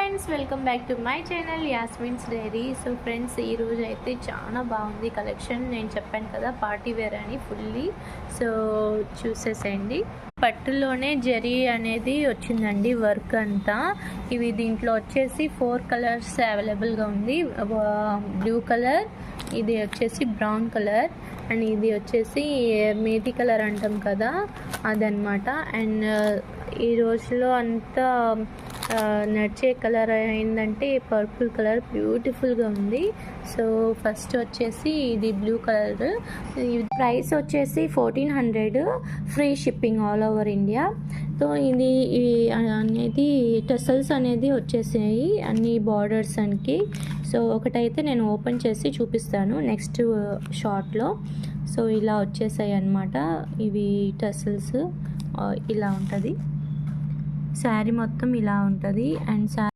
Friends, welcome back to my channel Yasmin's diary. So friends, ఈరోజు అయితే చాలా బాగుంది కలెక్షన్. నేను చెప్పాను కదా పార్టీ వేర్ అని ఫుల్లీ. సో చూసేసేయండి. పట్టులోనే జరీ అనేది వచ్చిందండి వర్క్ అంతా. ఇవి దీంట్లో వచ్చేసి 4 కలర్స్ అవైలబుల్గా ఉంది. బ్లూ కలర్, ఇది వచ్చేసి బ్రౌన్ కలర్, అండ్ ఇది వచ్చేసి మేతి కలర్ అంటాం కదా అదనమాట. అండ్ ఈ రోజులో అంతా నడిచే కలర్ ఏంటంటే పర్పుల్ కలర్, బ్యూటిఫుల్గా ఉంది. సో ఫస్ట్ వచ్చేసి ఇది బ్లూ కలర్. ప్రైస్ వచ్చేసి 1400, free shipping all over India. So ఇది అనేది టెసల్స్ అనేది వచ్చేసాయి అన్ని బార్డర్స్ అనికి. సో ఒకటైతే నేను ఓపెన్ చేసి చూపిస్తాను నెక్స్ట్ షార్ట్లో. సో ఇలా వచ్చేసాయి అన్నమాట ఇవి టెసల్స్. ఇలా ఉంటుంది శారీ మొత్తం, ఇలా ఉంటుంది. అండ్